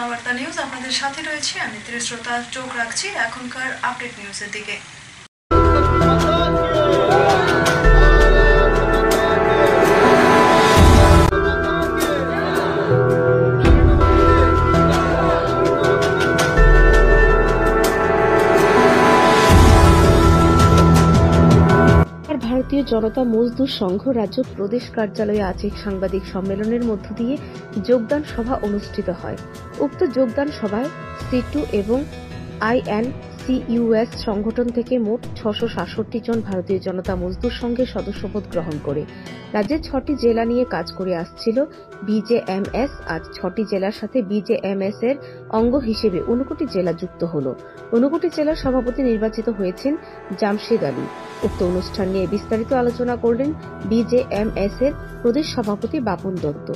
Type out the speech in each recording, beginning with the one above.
জনবার্তা news আপনাদের সাথে রয়েছে আমি শ্রোতা চোখ রাখছি এখনকার আপডেট নিউজের দিকে। ভারতীয় জনতা মজদুর সংঘ রাজ্য প্রদেশ কার্যালয়ে আজ এক সাংবাদিক সম্মেলনের মধ্য দিয়ে যোগদান সভা অনুষ্ঠিত হয়। উক্ত যোগদান সভায় C2 এবং INCUS সংগঠন থেকে মোট 666 জন ভারতীয় জনতা মজদুর সংঘের সদস্যপদ গ্রহণ করে রাজ্যের 6টি জেলা নিয়ে কাজ করে আসছিল BJMS। আজ 6টি জেলার সাথে BJMS এর অঙ্গ হিসেবে 59টি জেলা যুক্ত হল। 59টি জেলার সভাপতি নির্বাচিত হয়েছেন জামশেদ আলী। উক্ত অনুষ্ঠান নিয়ে বিস্তারিত আলোচনা করলেন BJMS এর প্রদেশ সভাপতি বাপন দত্ত।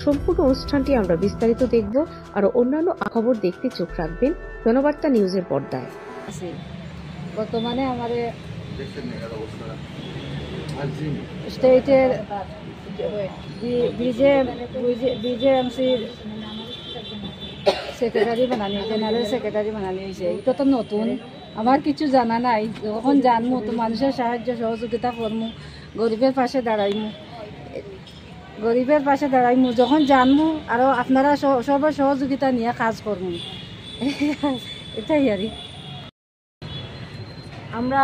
সম্পূর্ণ অনুষ্ঠানটি আমরা বিস্তারিত দেখব। আরো অন্যান্য খবর দেখতে চোখ রাখবেন জনবার্তা নিউজের পর্দায়। বর্তমানে আমাদের স্টেটের BJMCর সেক্রেটারি বানানি, জেনারেল সেক্রেটারি বানানি হয়েছে। এটা তো নতুন, আমার কিছু জানা নাই। যখন জানবো তো মানুষের সাহায্য সহযোগিতা করবো, গরিবের পাশে দাঁড়াইমু। যখন জানবো আরো আপনারা সবার সহযোগিতা নিয়ে কাজ করবো, এটাই আর। আমরা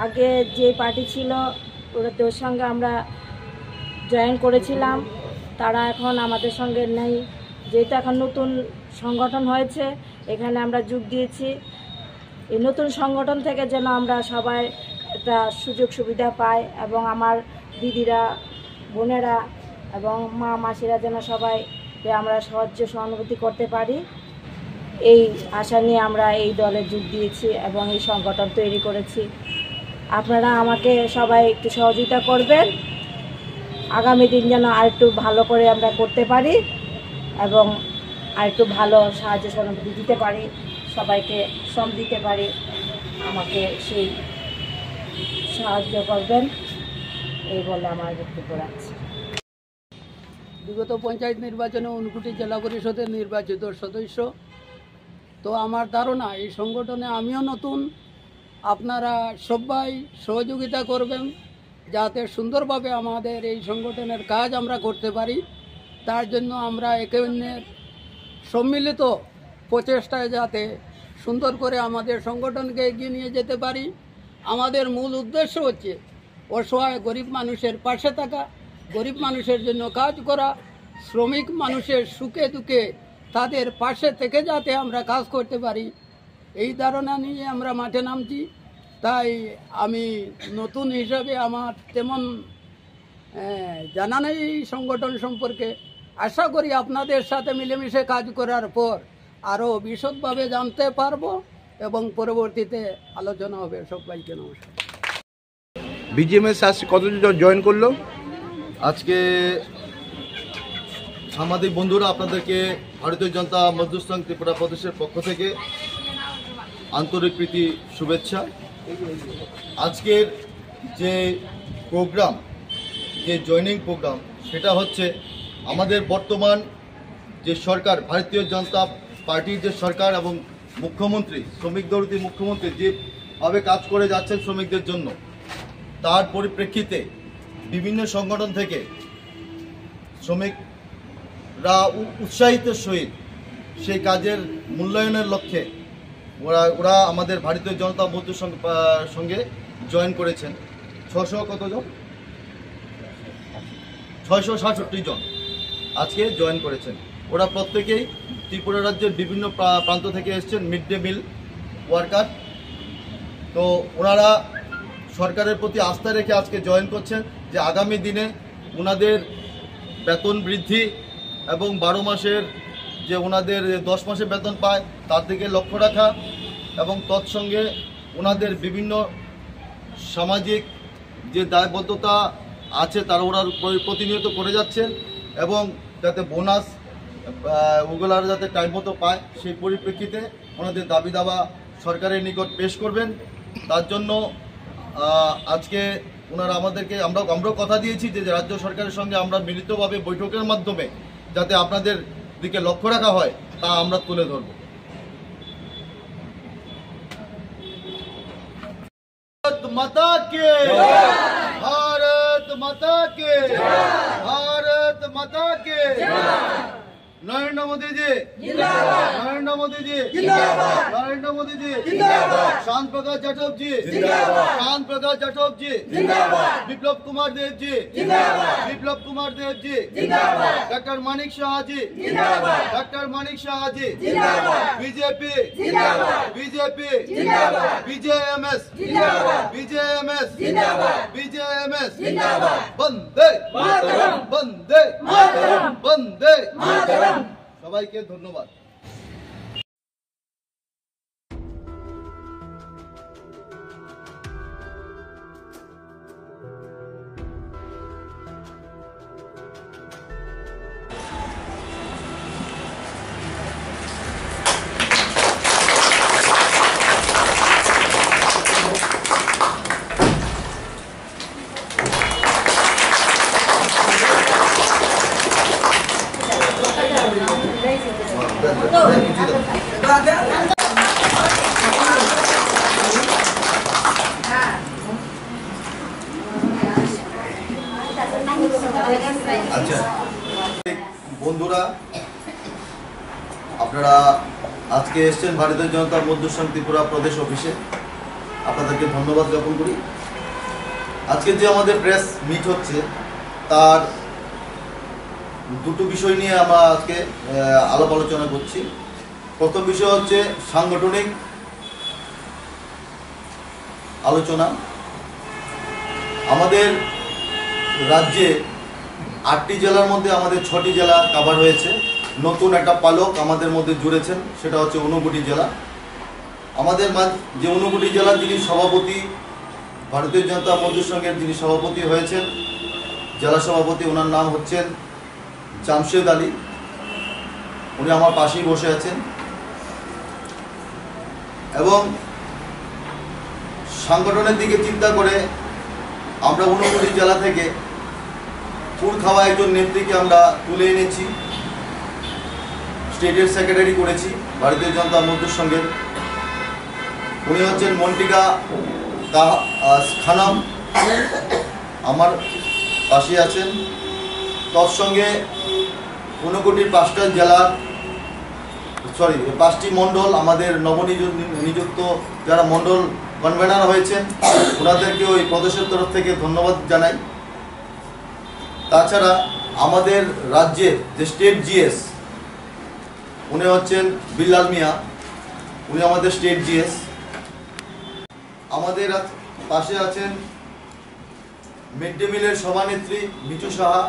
আগে যে পার্টি ছিল ওদের সঙ্গে আমরা জয়েন করেছিলাম, তারা এখন আমাদের সঙ্গে নেই। যেহেতু এখন নতুন সংগঠন হয়েছে, এখানে আমরা যোগ দিয়েছি। এই নতুন সংগঠন থেকে যেন আমরা সবাই একটা সুযোগ সুবিধা পাই এবং আমার দিদিরা, বোনেরা এবং মা মাসিরা যেন সবাই আমরা সাহায্য সহানুভূতি করতে পারি, এই আশা নিয়ে আমরা এই দলে যোগ দিয়েছি এবং এই সংগঠন তৈরি করেছি। আপনারা আমাকে সবাই একটু সহযোগিতা করবেন, আগামী দিন যেন আরেকটু ভালো করে আমরা করতে পারি এবং আরেকটু ভালো সাহায্য সহানুভূতি দিতে পারি, সবাইকে শ্রম দিতে পারি। আমাকে সেই সাহায্য করবেন, এই বলে আমার বক্তব্য রাখছি। বিগত পঞ্চায়েত নির্বাচনে 59টি জেলা পরিষদের নির্বাচিত সদস্য। তো আমার ধারণা এই সংগঠনে আমিও নতুন, আপনারা সবাই সহযোগিতা করবেন যাতে সুন্দরভাবে আমাদের এই সংগঠনের কাজ আমরা করতে পারি। তার জন্য আমরা একে অন্যের সম্মিলিত প্রচেষ্টায় যাতে সুন্দর করে আমাদের সংগঠনকে এগিয়ে নিয়ে যেতে পারি। আমাদের মূল উদ্দেশ্য হচ্ছে অসহায় গরিব মানুষের পাশে থাকা, গরিব মানুষের জন্য কাজ করা, শ্রমিক মানুষের সুখে দুঃখে তাদের পাশে থেকে যাতে আমরা কাজ করতে পারি, এই ধারণা নিয়ে আমরা মাঠে নামছি। তাই আমি নতুন হিসাবে আমার তেমন জানা নেই এই সংগঠন সম্পর্কে। আশা করি আপনাদের সাথে মিলেমিশে কাজ করার পর আরও বিশদভাবে জানতে পারবো এবং পরবর্তীতে আলোচনা হবে। সবাইকে নমস্কার। BJMS আজ কতজন জয়েন করলো? আজকে সাংবাদিক বন্ধুরা, আপনাদেরকে ভারতীয় জনতা মজদুর সংঘ ত্রিপুরা প্রদেশের পক্ষ থেকে আন্তরিক প্রীতি শুভেচ্ছা। আজকের যে প্রোগ্রাম, যে জয়েনিং প্রোগ্রাম, সেটা হচ্ছে আমাদের বর্তমান যে সরকার, ভারতীয় জনতা পার্টির যে সরকার এবং মুখ্যমন্ত্রী, শ্রমিক দরদি মুখ্যমন্ত্রী যেভাবে কাজ করে যাচ্ছেন শ্রমিকদের জন্য, তার পরিপ্রেক্ষিতে বিভিন্ন সংগঠন থেকে শ্রমিকরা উৎসাহিত সহিত সেই কাজের মূল্যায়নের লক্ষ্যে ওরা আমাদের ভারতীয় জনতা মজদুর সঙ্গে জয়েন করেছেন। 667 জন আজকে জয়েন করেছেন। ওরা প্রত্যেকেই ত্রিপুরা রাজ্যের বিভিন্ন প্রান্ত থেকে এসেছেন, মিড ডে মিল ওয়ার্কার। তো ওনারা সরকারের প্রতি আস্থা রেখে আজকে জয়েন করছেন যে আগামী দিনে ওনাদের বেতন বৃদ্ধি এবং 12 মাসের যে ওনাদের 10 মাসে বেতন পায় তার দিকে লক্ষ্য রাখা এবং তৎসঙ্গে ওনাদের বিভিন্ন সামাজিক যে দায়বদ্ধতা আছে তারা ওরা প্রতিনিয়ত করে যাচ্ছেন এবং যাতে বোনাস ওগুলার যাতে টাইম মতো পায় সেই পরিপ্রেক্ষিতে ওনাদের দাবি দাবা সরকারের নিকট পেশ করবেন। তার জন্য আজকে ওনারা আমাদেরকে আমরাও কথা দিয়েছি যে রাজ্য সরকারের সঙ্গে আমরা মিলিতভাবে বৈঠকের মাধ্যমে যাতে আপনাদের দিকে লক্ষ্য রাখা হয় তা আমরা তুলে ধরব। भारत माता के, भारत माता के, भारत माता के। नरेंद्र मोदी जी जिंदाबाद, नरेंद्र मोदी जी जिंदाबाद, नरेंद्र मोदी जी जिंदाबाद, शांत प्रकाश जाटव जी जिंदाबाद, शांत प्रकाश जाटव जी जिंदाबाद, विप्लव कुमार देव जी जिंदाबाद, विप्लव कुमार देव जी जिंदाबाद, डॉक्टर मानिक शाह जी जिंदाबाद, डॉक्टर मानिक शाह जी जिंदाबाद, बीजेपी जिंदाबाद, बीजेपी जिंदाबाद, बीजेएमएस जिंदाबाद, बीजेएमएस जिंदाबाद, बीजेएमएस जिंदाबाद, वंदे मातरम, वंदे मातरम, वंदे मातरम। সবাইকে ধন্যবাদ। আচ্ছা বন্ধুরা, আপনারা আজকে এসেছেন ভারতীয় জনতা মজদুর ত্রিপুরা প্রদেশ অফিসে, আপনাদেরকে ধন্যবাদ জ্ঞাপন করি। আজকে যে আমাদের প্রেস মিট হচ্ছে তার দুটো বিষয় নিয়ে আমরা আজকে আলাপ আলোচনা করছি। প্রথম বিষয় হচ্ছে সাংগঠনিক আলোচনা। আমাদের রাজ্যে 8টি জেলার মধ্যে আমাদের 6টি জেলা কভার হয়েছে। নতুন একটা পালক আমাদের মধ্যে জুড়েছেন, সেটা হচ্ছে ঊনকোটি জেলা। আমাদের যে ঊনকোটি জেলার যিনি সভাপতি, ভারতীয় জনতা মজদুর সংঘের যিনি সভাপতি হয়েছেন, জেলা সভাপতি, ওনার নাম হচ্ছেন জামশেদ আলী। উনি আমার পাশেই বসে আছেন। এবং সংগঠনের দিকে চিন্তা করে আমরা ঊনকোটি জেলা থেকে পুর খাওয়া একজন নেত্রীকে আমরা তুলে এনেছি, স্টেটের সেক্রেটারি করেছি ভারতীয় জনতা মজদুর সংঘের। উনি হচ্ছেন মন্টিকা খানম, আমার পাশে আছেন। তৎসঙ্গে ঊনকোটির 5টি মণ্ডল, আমাদের নিযুক্ত যারা মণ্ডল কনভেনার হয়েছেন ওনাদেরকে ওই প্রদেশের তরফ থেকে ধন্যবাদ জানাই। তাছাড়া আমাদের রাজ্যের যে স্টেট জিএস, উনি হচ্ছেন বিল্লাল মিয়া, উনি আমাদের স্টেট জিএস। আমাদের পাশে আছেন মিড ডে মিলের সভানেত্রী মিঠু সাহা,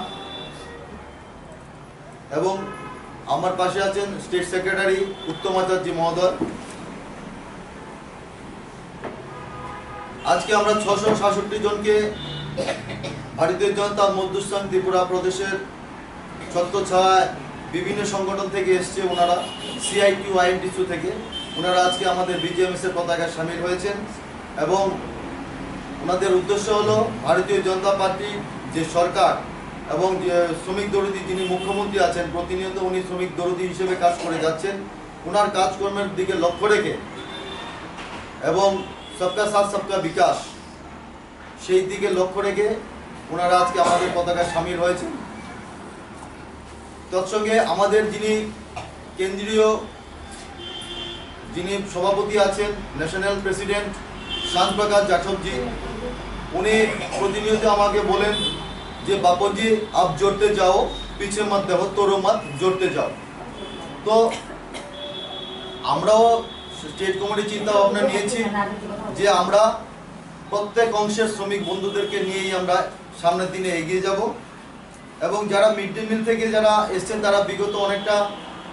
এবং আমার পাশে আছেন স্টেট সেক্রেটারি উত্তম আচার্য মহোদয়। আজকে আমরা 666 জনকে ভারতীয় জনতা মজদুর সংঘ ত্রিপুরা প্রদেশের ছত্রছায়ায় বিভিন্ন সংগঠন থেকে এসছে, ওনারা সিআইটিউ আইএনটিসিউ থেকে, ওনারা আজকে আমাদের বিজেএমএস এর পতাকায় সামিল হয়েছেন। এবং ওনাদের উদ্দেশ্য হলো ভারতীয় জনতা পার্টি যে সরকার এবং যে শ্রমিক দরদি যিনি মুখ্যমন্ত্রী আছেন, প্রতিনিয়ত উনি শ্রমিক দরদি হিসেবে কাজ করে যাচ্ছেন, ওনার কাজকর্মের দিকে লক্ষ্য রেখে এবং সবকা সাথ সবকা বিকাশ, সেই দিকে লক্ষ্য রেখে ওনারা আজকে আমাদের পতাকায় সামিল হয়েছেন। তৎসঙ্গে আমাদের যিনি কেন্দ্রীয় যিনি সভাপতি আছেন, ন্যাশনাল প্রেসিডেন্ট শান্ত প্রকাশ जाटव जी, উনি প্রতিনিয়ত আমাকে বলেন যে বাপুজি আপ জোড়তে যাও, পিছে মত দেখো, তোরো মত জোড়তে যাও। তো আমরাও স্টেট কমিটি চিন্তা ভাবনা নিয়েছি যে আমরা প্রত্যেক অংশের শ্রমিক বন্ধুদেরকে নিয়েই আমরা সামনের দিনে এগিয়ে যাব। এবং যারা মিড ডে মিল থেকে যারা এসছেন তারা বিগত অনেকটা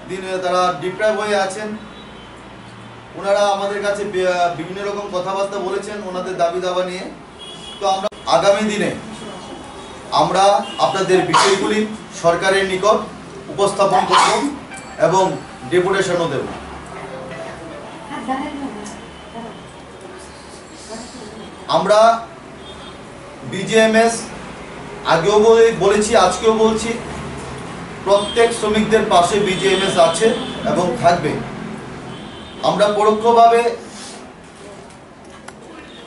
দিন তারা ডিপ্রাইভ হয়ে আছেন, ওনারা আমাদের কাছে বিভিন্ন রকম কথাবার্তা বলেছেন ওনাদের দাবি দাবা নিয়ে। তো আমরা আগামী দিনে আমরা আপনাদের বিষয়গুলি সরকারের নিকট উপস্থাপন করব এবং ডেপুটেশনও দেব। আমরা বিজেএমএস আগেও বলেছি, আজকেও বলছি প্রত্যেক শ্রমিকদের পাশে বিজেএমএস আছে এবং থাকবে। আমরা পরোক্ষভাবে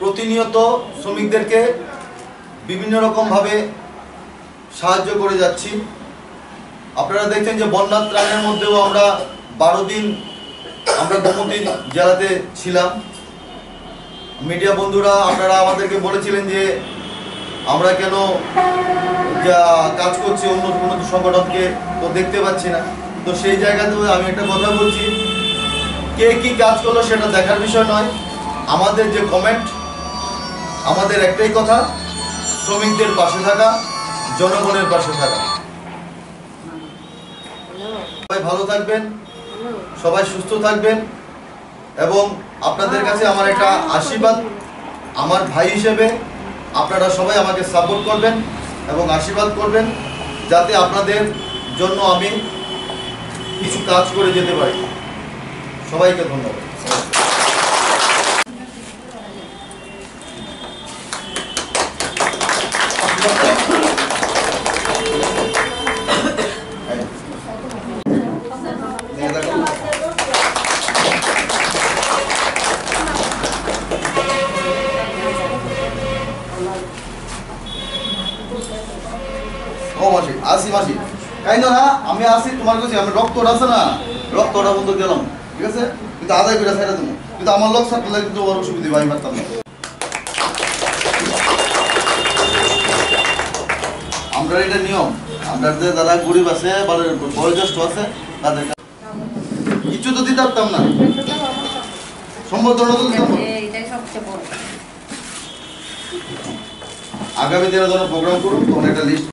প্রতিনিয়ত শ্রমিকদেরকে বিভিন্ন রকমভাবে সাহায্য করে যাচ্ছি। আপনারা দেখছেন যে বন্যা ত্রাণের মধ্যেও আমরা 12 দিন আমরা গোমতী জেলাতে ছিলাম। মিডিয়া বন্ধুরা আপনারা আমাদেরকে বলেছিলেন যে আমরা কেন যা কাজ করছি অন্য কোনো সংগঠনকে তো দেখতে পাচ্ছি না। তো সেই জায়গাতেও আমি একটা কথা বলছি, কে কি কাজ করলো সেটা দেখার বিষয় নয়। আমাদের যে কমেন্ট, আমাদের একটাই কথা, শ্রমিকদের পাশে থাকা, জনগণের পাশে থাকা। সবাই ভালো থাকবেন, সবাই সুস্থ থাকবেন এবং আপনাদের কাছে আমার একটা আশীর্বাদ, আমার ভাই হিসেবে আপনারা সবাই আমাকে সাপোর্ট করবেন এবং আশীর্বাদ করবেন যাতে আপনাদের জন্য আমি কিছু কাজ করে যেতে পারি। সবাইকে ধন্যবাদ। ও মাসি আসি, মাসি কাইন্দ না, আমি আসি তোমার কাছে। আমি রক্তটা আছে না, রক্তটা বন্ধ গেলাম, ঠিক আছে, কিন্তু আদায় করে ছাড়া তুমি, কিন্তু আমার লোক থাকলে কিন্তু ওর অসুবিধা আমি পারতাম না। আমরা এটা নিয়ম, আমরা যে যারা গরিব আছে বা বয়োজ্যেষ্ঠ আছে তাদের কিছু তো দিতে পারতাম না, সম্বোধনা তো দিতাম না। আগামী দিনে যখন প্রোগ্রাম করুন তখন একটা লিস্ট